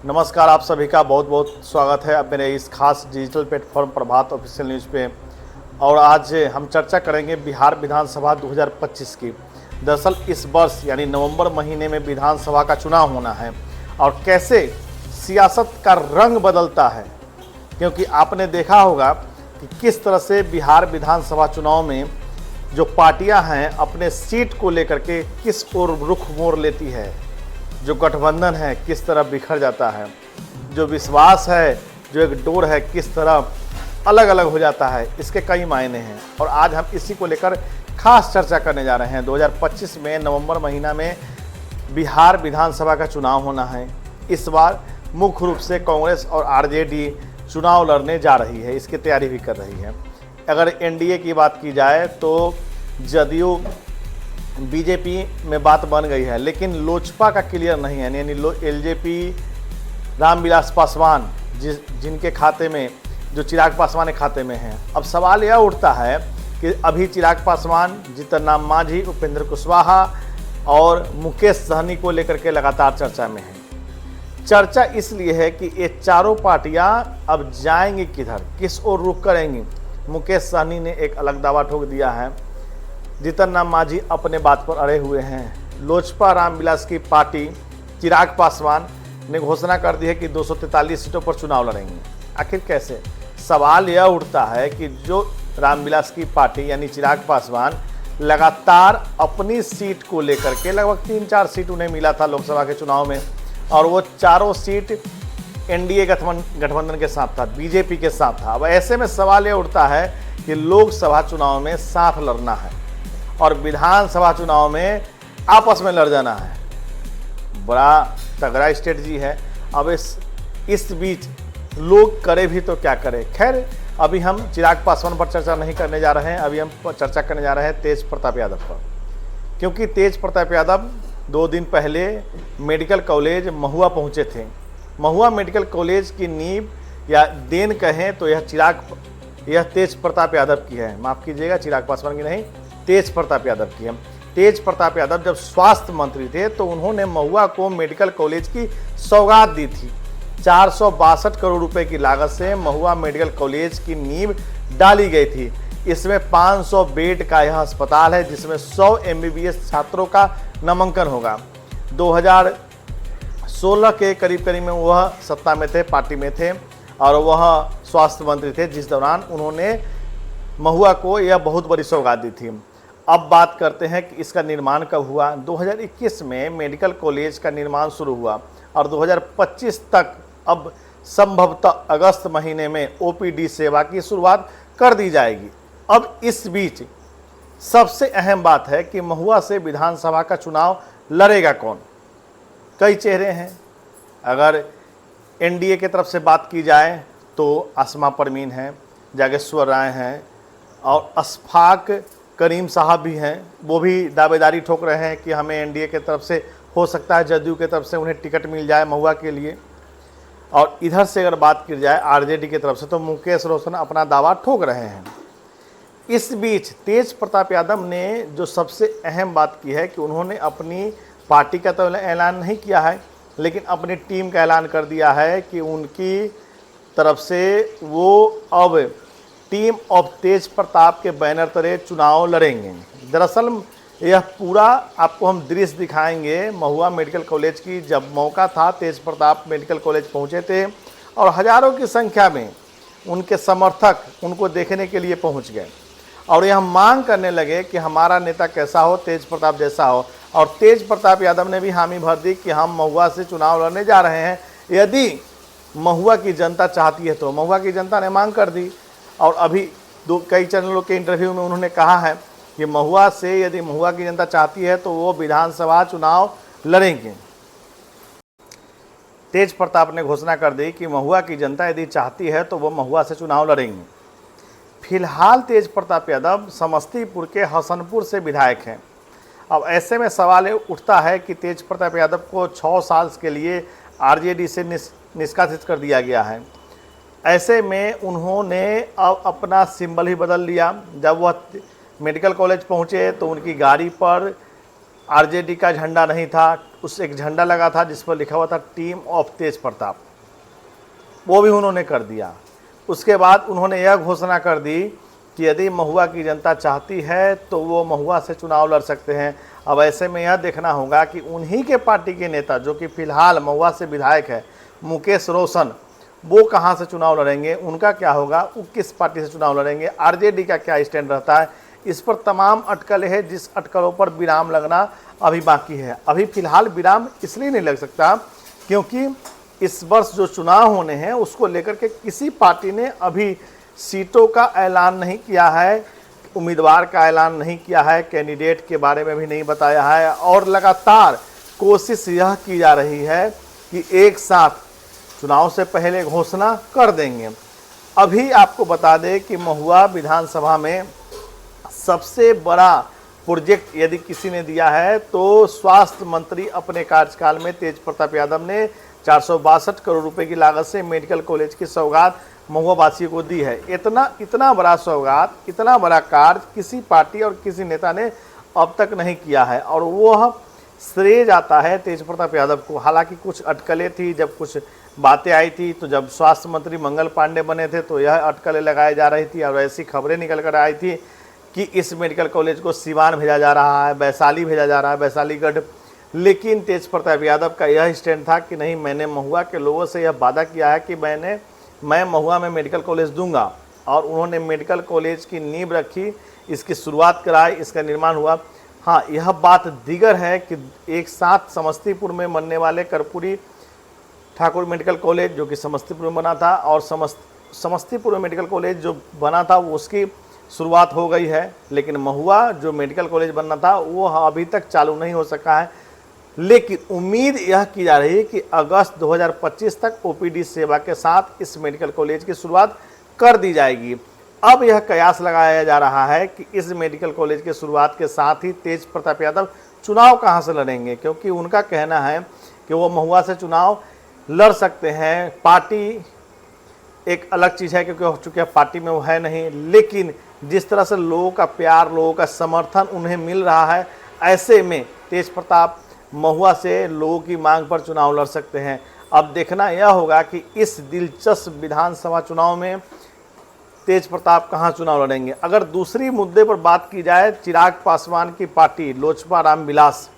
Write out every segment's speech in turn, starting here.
नमस्कार, आप सभी का बहुत बहुत स्वागत है अब मेरे इस खास डिजिटल प्लेटफॉर्म प्रभात ऑफिशियल न्यूज़ पे। और आज हम चर्चा करेंगे बिहार विधानसभा 2025 की। दरअसल इस वर्ष यानी नवंबर महीने में विधानसभा का चुनाव होना है और कैसे सियासत का रंग बदलता है, क्योंकि आपने देखा होगा कि किस तरह से बिहार विधानसभा चुनाव में जो पार्टियां हैं अपने सीट को लेकर के किस ओर रुख मोड़ लेती है, जो गठबंधन है किस तरह बिखर जाता है, जो विश्वास है, जो एक डोर है किस तरह अलग अलग हो जाता है। इसके कई मायने हैं और आज हम इसी को लेकर खास चर्चा करने जा रहे हैं। 2025 में नवंबर महीना में बिहार विधानसभा का चुनाव होना है। इस बार मुख्य रूप से कांग्रेस और आरजेडी चुनाव लड़ने जा रही है, इसकी तैयारी भी कर रही है। अगर एनडीए की बात की जाए तो जदयू बीजेपी में बात बन गई है, लेकिन लोजपा का क्लियर नहीं है, यानी एलजेपी रामविलास पासवान जिनके खाते में जो चिराग पासवान के खाते में है। अब सवाल यह उठता है कि अभी चिराग पासवान, जीतन राम मांझी, उपेंद्र कुशवाहा और मुकेश सहनी को लेकर के लगातार चर्चा में है। चर्चा इसलिए है कि ये चारों पार्टियां अब जाएंगी किधर, किस ओर रुख करेंगी। मुकेश सहनी ने एक अलग दावा ठोक दिया है, जीतन राम मांझी अपने बात पर अड़े हुए हैं। लोजपा रामविलास की पार्टी चिराग पासवान ने घोषणा कर दी है कि 243 सीटों पर चुनाव लड़ेंगे। आखिर कैसे? सवाल यह उठता है कि जो रामविलास की पार्टी यानी चिराग पासवान लगातार अपनी सीट को लेकर के लगभग 3-4 सीट उन्हें मिला था लोकसभा के चुनाव में, और वो चारों सीट एनडीए गठबंधन के साथ था, बीजेपी के साथ था। अब ऐसे में सवाल यह उठता है कि लोकसभा चुनाव में साथ लड़ना है और विधानसभा चुनाव में आपस में लड़ जाना है। बड़ा तगड़ा स्ट्रेटजी है। अब इस बीच लोग करे भी तो क्या करें। खैर, अभी हम चिराग पासवान पर चर्चा नहीं करने जा रहे हैं, अभी हम चर्चा करने जा रहे हैं तेज प्रताप यादव पर, क्योंकि तेज प्रताप यादव 2 दिन पहले मेडिकल कॉलेज महुआ पहुंचे थे। महुआ मेडिकल कॉलेज की नींव या देन कहें तो यह तेज प्रताप यादव की है। माफ़ कीजिएगा, चिराग पासवान की नहीं, तेज प्रताप यादव की है। तेज प्रताप यादव जब स्वास्थ्य मंत्री थे तो उन्होंने महुआ को मेडिकल कॉलेज की सौगात दी थी। 462 करोड़ रुपए की लागत से महुआ मेडिकल कॉलेज की नींव डाली गई थी। इसमें 500 बेड का यह अस्पताल है, जिसमें 100 एमबीबीएस छात्रों का नामांकन होगा। 2016 के करीब में वह सत्ता में थे, पार्टी में थे और वह स्वास्थ्य मंत्री थे, जिस दौरान उन्होंने महुआ को यह बहुत बड़ी सौगात दी थी। अब बात करते हैं कि इसका निर्माण कब हुआ। 2021 में मेडिकल कॉलेज का निर्माण शुरू हुआ और 2025 तक अब संभवतः अगस्त महीने में ओपीडी सेवा की शुरुआत कर दी जाएगी। अब इस बीच सबसे अहम बात है कि महुआ से विधानसभा का चुनाव लड़ेगा कौन। कई चेहरे हैं। अगर एनडीए की तरफ से बात की जाए तो आसमा परवीन हैं, जागेश्वर राय हैं और अशफाक करीम साहब भी हैं। वो भी दावेदारी ठोक रहे हैं कि हमें एनडीए की तरफ से हो सकता है जदयू की तरफ से उन्हें टिकट मिल जाए महुआ के लिए। और इधर से अगर बात की जाए आरजेडी की तरफ से तो मुकेश रोशन अपना दावा ठोक रहे हैं। इस बीच तेज प्रताप यादव ने जो सबसे अहम बात की है कि उन्होंने अपनी पार्टी का तो ऐलान नहीं किया है, लेकिन अपनी टीम का ऐलान कर दिया है कि उनकी तरफ से वो अब टीम ऑफ तेज प्रताप के बैनर तले चुनाव लड़ेंगे। दरअसल यह पूरा आपको हम दृश्य दिखाएंगे महुआ मेडिकल कॉलेज की। जब मौका था, तेज प्रताप मेडिकल कॉलेज पहुंचे थे और हजारों की संख्या में उनके समर्थक उनको देखने के लिए पहुंच गए और यह मांग करने लगे कि हमारा नेता कैसा हो, तेज प्रताप जैसा हो। और तेज प्रताप यादव ने भी हामी भर दी कि हम महुआ से चुनाव लड़ने जा रहे हैं, यदि महुआ की जनता चाहती है तो। महुआ की जनता ने मांग कर दी और अभी कई चैनलों के इंटरव्यू में उन्होंने कहा है कि महुआ से यदि महुआ की जनता चाहती है तो वो विधानसभा चुनाव लड़ेंगे। तेज प्रताप ने घोषणा कर दी कि महुआ की जनता यदि चाहती है तो वो महुआ से चुनाव लड़ेंगे। फिलहाल तेज प्रताप यादव समस्तीपुर के हसनपुर से विधायक हैं। अब ऐसे में सवाल उठता है कि तेज प्रताप यादव को 6 साल के लिए आरजेडी से निष्कासित कर दिया गया है। ऐसे में उन्होंने अब अपना सिंबल ही बदल लिया। जब वह मेडिकल कॉलेज पहुंचे तो उनकी गाड़ी पर आरजेडी का झंडा नहीं था, उस एक झंडा लगा था जिस पर लिखा हुआ था टीम ऑफ तेज प्रताप, वो भी उन्होंने कर दिया। उसके बाद उन्होंने यह घोषणा कर दी कि यदि महुआ की जनता चाहती है तो वो महुआ से चुनाव लड़ सकते हैं। अब ऐसे में यह देखना होगा कि उन्हीं के पार्टी के नेता जो कि फिलहाल महुआ से विधायक है, मुकेश रोशन, वो कहाँ से चुनाव लड़ेंगे, उनका क्या होगा, वो किस पार्टी से चुनाव लड़ेंगे, आरजेडी का क्या स्टैंड रहता है, इस पर तमाम अटकलें हैं, जिस अटकलों पर विराम लगना अभी बाकी है। अभी फिलहाल विराम इसलिए नहीं लग सकता क्योंकि इस वर्ष जो चुनाव होने हैं उसको लेकर के किसी पार्टी ने अभी सीटों का ऐलान नहीं किया है, उम्मीदवार का ऐलान नहीं किया है, कैंडिडेट के बारे में भी नहीं बताया है, और लगातार कोशिश यह की जा रही है कि एक साथ चुनाव से पहले घोषणा कर देंगे। अभी आपको बता दें कि महुआ विधानसभा में सबसे बड़ा प्रोजेक्ट यदि किसी ने दिया है तो स्वास्थ्य मंत्री अपने कार्यकाल में तेज प्रताप यादव ने 462 करोड़ रुपए की लागत से मेडिकल कॉलेज की सौगात महुआ वासियों को दी है। इतना बड़ा सौगात, इतना बड़ा कार्य किसी पार्टी और किसी नेता ने अब तक नहीं किया है, और वह श्रेय जाता है तेज प्रताप यादव को। हालांकि कुछ अटकलें थी, जब कुछ बातें आई थी, तो जब स्वास्थ्य मंत्री मंगल पांडे बने थे तो यह अटकलें लगाई जा रही थी और ऐसी खबरें निकल कर आई थी कि इस मेडिकल कॉलेज को सिवान भेजा जा रहा है, वैशाली भेजा जा रहा है, वैशालीगढ़। लेकिन तेज प्रताप यादव का यह स्टैंड था कि नहीं, मैंने महुआ के लोगों से यह वादा किया है कि मैं महुआ में मेडिकल कॉलेज दूंगा, और उन्होंने मेडिकल कॉलेज की नींव रखी, इसकी शुरुआत कराई, इसका निर्माण हुआ। हाँ, यह बात दीगर है कि एक साथ समस्तीपुर में बनने वाले कर्पूरी ठाकुर मेडिकल कॉलेज जो कि समस्तीपुर में बना था, और समस्तीपुर में मेडिकल कॉलेज जो बना था उसकी शुरुआत हो गई है, लेकिन महुआ जो मेडिकल कॉलेज बनना था वो अभी तक चालू नहीं हो सका है। लेकिन उम्मीद यह की जा रही है कि अगस्त 2025 तक ओपीडी सेवा के साथ इस मेडिकल कॉलेज की शुरुआत कर दी जाएगी। अब यह कयास लगाया जा रहा है कि इस मेडिकल कॉलेज की शुरुआत के साथ ही तेज प्रताप यादव चुनाव कहां से लड़ेंगे, क्योंकि उनका कहना है कि वो महुआ से चुनाव लड़ सकते हैं। पार्टी एक अलग चीज़ है क्योंकि चूँकि पार्टी में वो है नहीं, लेकिन जिस तरह से लोगों का प्यार, लोगों का समर्थन उन्हें मिल रहा है, ऐसे में तेज प्रताप महुआ से लोगों की मांग पर चुनाव लड़ सकते हैं। अब देखना यह होगा कि इस दिलचस्प विधानसभा चुनाव में तेज प्रताप कहां चुनाव लड़ेंगे। अगर दूसरी मुद्दे पर बात की जाए, चिराग पासवान की पार्टी लोजपा रामविलास,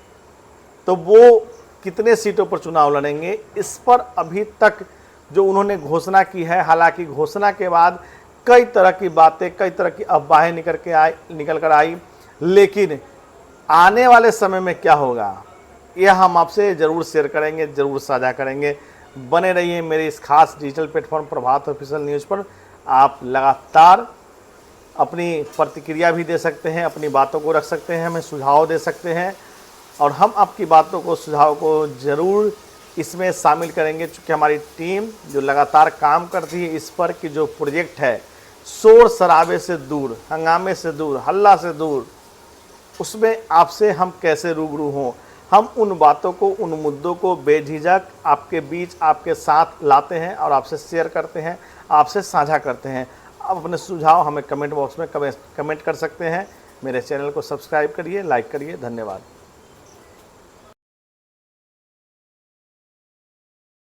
तो वो कितने सीटों पर चुनाव लड़ेंगे, इस पर अभी तक जो उन्होंने घोषणा की है, हालांकि घोषणा के बाद कई तरह की बातें, कई तरह की अफवाहें निकल कर आई, लेकिन आने वाले समय में क्या होगा यह हम आपसे ज़रूर शेयर करेंगे, ज़रूर साझा करेंगे। बने रहिए मेरे इस खास डिजिटल प्लेटफॉर्म प्रभात ऑफिशियल न्यूज़ पर। आप लगातार अपनी प्रतिक्रिया भी दे सकते हैं, अपनी बातों को रख सकते हैं, हमें सुझाव दे सकते हैं, और हम आपकी बातों को, सुझाव को ज़रूर इसमें शामिल करेंगे। चूँकि हमारी टीम जो लगातार काम करती है इस पर कि जो प्रोजेक्ट है शोर शराबे से दूर, हंगामे से दूर, हल्ला से दूर, उसमें आपसे हम कैसे रूबरू हों, हम उन बातों को, उन मुद्दों को बेझिझक आपके बीच, आपके साथ लाते हैं और आपसे शेयर करते हैं, आपसे साझा करते हैं। आप अपने सुझाव हमें कमेंट बॉक्स में कमेंट कर सकते हैं। मेरे चैनल को सब्सक्राइब करिए, लाइक करिए। धन्यवाद।